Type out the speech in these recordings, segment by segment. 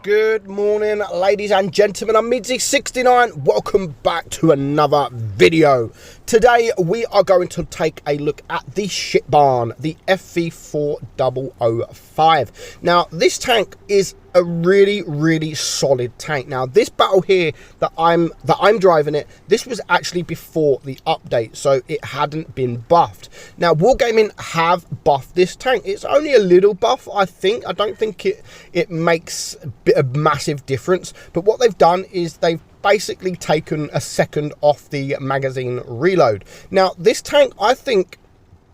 Good morning, ladies and gentlemen. I'm meadsyreplays. Welcome back to another video. Today we are going to take a look at the ShitBarn, the FV4005. Now this tank is a really solid tank. Now this battle here that I'm driving it, this was actually before the update, so it hadn't been buffed. Now Wargaming have buffed this tank. It's only a little buff, I think. I don't think it makes a massive difference, but what they've done is they've basically taken a second off the magazine reload. Now this tank, I think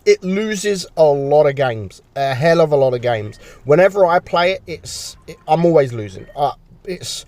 it loses a lot of games, a hell of a lot of games. Whenever I play it, I'm always losing. It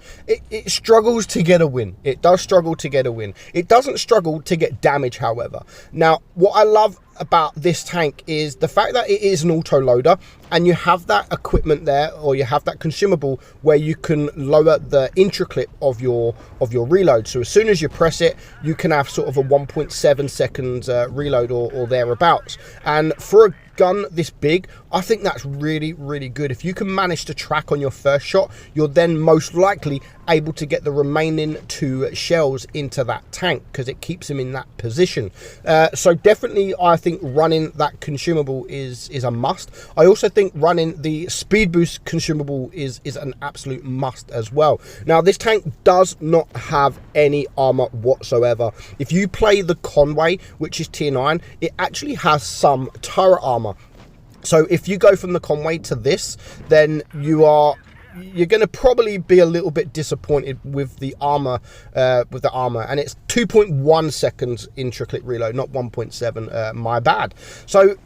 struggles to get a win. It does struggle to get a win. It doesn't struggle to get damage, however. Now, what I love about this tank is the fact that it is an auto loader, and you have that equipment there, or you have that consumable where you can lower the intro clip of your reload. So as soon as you press it, you can have sort of a 1.7 seconds reload or thereabouts. And for a gun this big, I think that's really good. If you can manage to track on your first shot, you're then most likely able to get the remaining 2 shells into that tank, because it keeps them in that position. So definitely I think running that consumable is a must. I also think running the speed boost consumable is an absolute must as well. Now this tank does not have any armor whatsoever. If you play the Conway, which is tier 9, it actually has some turret armor. So if you go from the Conway to this, then you're going to probably be a little bit disappointed with the armor, and it's 2.1 seconds intra-click reload, not 1.7. My bad. So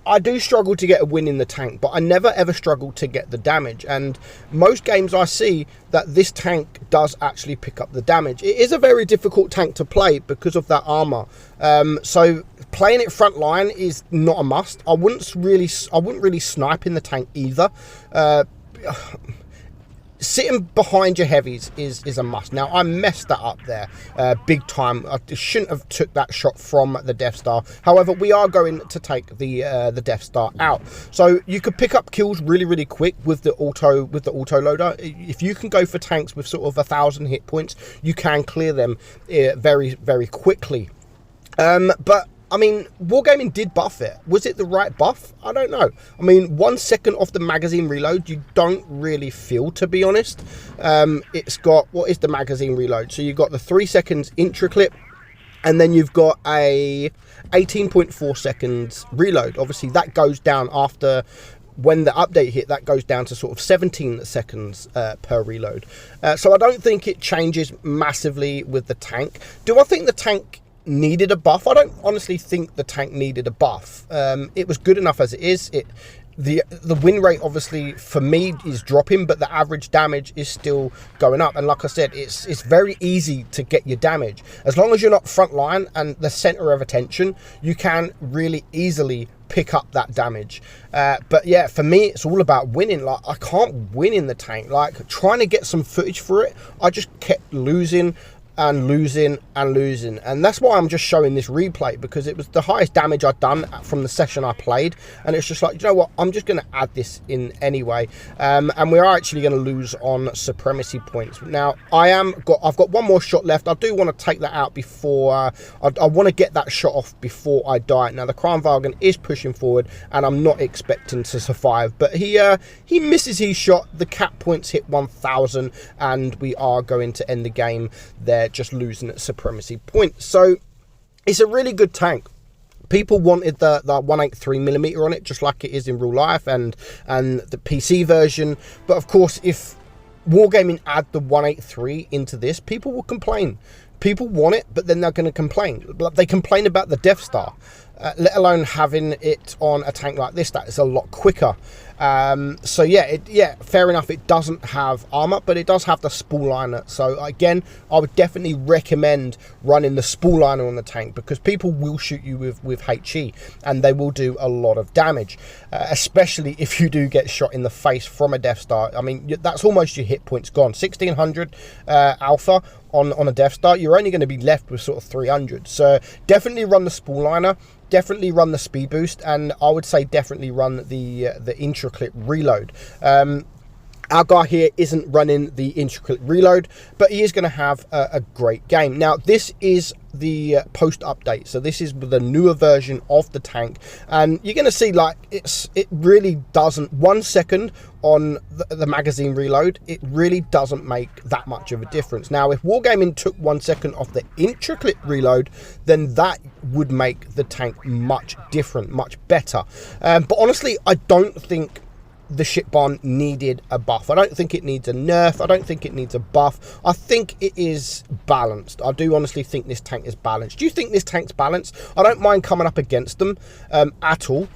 I do struggle to get a win in the tank, but I never ever struggle to get the damage. And most games I see that this tank does actually pick up the damage. It is a very difficult tank to play because of that armor. So playing it front line is not a must. I wouldn't really snipe in the tank either. Sitting behind your heavies is a must. Now I messed that up there big time. I shouldn't have took that shot from the Death Star. However, we are going to take the Death Star out, so you could pick up kills really quick with the auto loader. If you can go for tanks with sort of 1,000 hit points, you can clear them very quickly. But I mean, Wargaming did buff it. Was it the right buff? I don't know. I mean, 1 second off the magazine reload, you don't really feel, to be honest. It's got, what is the magazine reload? So you've got the 3 seconds intra clip, and then you've got a 18.4 seconds reload. Obviously, that goes down after, when the update hit, that goes down to sort of 17 seconds per reload. So I don't think it changes massively with the tank. Do I think the tank needed a buff? I don't honestly think the tank needed a buff. It was good enough as it is. The win rate obviously for me is dropping, but the average damage is still going up. And like I said, it's very easy to get your damage as long as you're not front line and the center of attention. You can really easily pick up that damage. But yeah, for me, it's all about winning. Like, I can't win in the tank. Like, trying to get some footage for it, I just kept losing and losing, and that's why I'm just showing this replay, because it was the highest damage I'd done from the session I played, and it's just like, you know what, I'm just going to add this in anyway. And we are actually going to lose on supremacy points. Now I've got one more shot left. I do want to take that out before I want to get that shot off before I die. Now the Kranwagen is pushing forward, and I'm not expecting to survive, but he misses his shot. The cap points hit 1,000, and we are going to end the game there, just losing at supremacy points. So it's a really good tank. People wanted the 183mm on it, just like it is in real life, and the PC version. But of course, if Wargaming add the 183 into this, people will complain. People want it, but then they're going to complain. They complain about the Death Star, let alone having it on a tank like this that is a lot quicker. So yeah, fair enough, it doesn't have armor, but it does have the spool liner. So again, I would definitely recommend running the spool liner on the tank, because people will shoot you with HE, and they will do a lot of damage, especially if you do get shot in the face from a Death Star. I mean, that's almost your hit points gone. 1600 alpha on a Death Star, you're only going to be left with sort of 300. So definitely run the spool liner, definitely run the speed boost, and I would say definitely run the intra clip reload. Our guy here isn't running the intricate reload, but he is going to have a great game. Now, this is the post update, so this is the newer version of the tank, and you're going to see like it really doesn't, 1 second on the magazine reload, it really doesn't make that much of a difference. Now, if Wargaming took 1 second off the intricate reload, then that would make the tank much different, much better. But honestly, I don't think the ShitBarn needed a buff. I don't think it needs a nerf. I don't think it needs a buff. I think it is balanced. I do honestly think this tank is balanced. Do you think this tank's balanced? I don't mind coming up against them at all.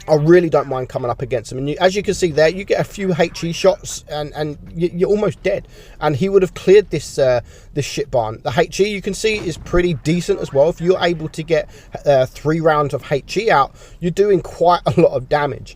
I really don't mind coming up against him. And as you can see there, you get a few HE shots and you're almost dead. And he would have cleared this this ShitBarn. The HE, you can see, is pretty decent as well. If you're able to get 3 rounds of HE out, you're doing quite a lot of damage.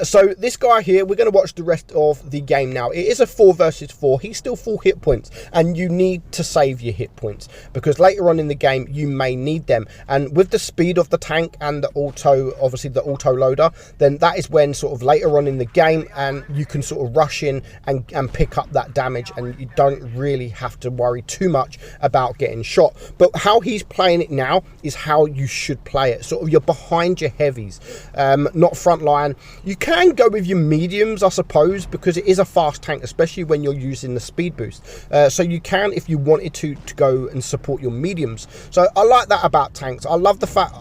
So this guy here, we're going to watch the rest of the game now. It is a 4 versus 4. He's still full hit points, and you need to save your hit points because later on in the game, you may need them. And with the speed of the tank and the auto, obviously the auto loader, then that is when sort of later on in the game and you can sort of rush in and pick up that damage, and you don't really have to worry too much about getting shot. But how he's playing it now is how you should play it. Sort of you're behind your heavies, not front line. You can go with your mediums, I suppose, because it is a fast tank, especially when you're using the speed boost. So you can, if you wanted to go and support your mediums. So I like that about tanks. I love the fact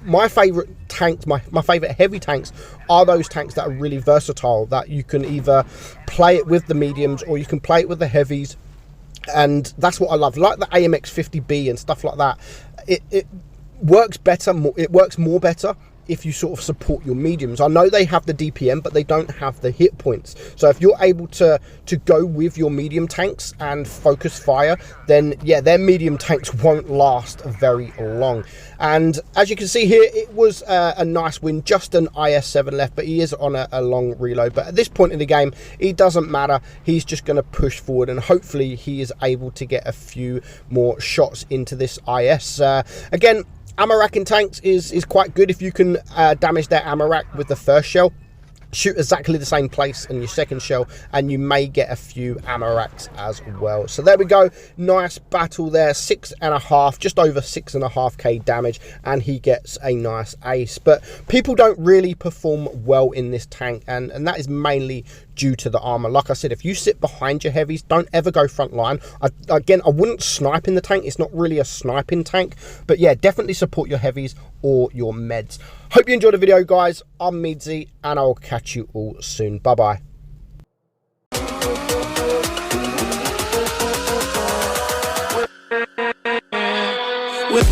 my favorite tanks, my favorite heavy tanks are those tanks that are really versatile, that you can either play it with the mediums or you can play it with the heavies, and that's what I love. Like the AMX 50B and stuff like that, it works better, it works more better if you sort of support your mediums. I know they have the DPM, but they don't have the hit points. So if you're able to go with your medium tanks and focus fire, then yeah, their medium tanks won't last very long. And as you can see here, it was a nice win, just an IS-7 left, but he is on a long reload. But at this point in the game, it doesn't matter. He's just going to push forward, and hopefully he is able to get a few more shots into this IS. Again, ammo rack in tanks is quite good if you can damage their ammo rack with the first shell. Shoot exactly the same place in your second shell, and you may get a few ammo racks as well. So there we go, nice battle there, 6.5, just over 6.5k damage, and he gets a nice ace. But people don't really perform well in this tank, and that is mainly due to the armor. Like I said, if you sit behind your heavies, don't ever go front line. Again, I wouldn't snipe in the tank. It's not really a sniping tank, but yeah, definitely support your heavies or your meds. Hope you enjoyed the video, guys. I'm Meadsy, and I'll catch you all soon. Bye-bye. With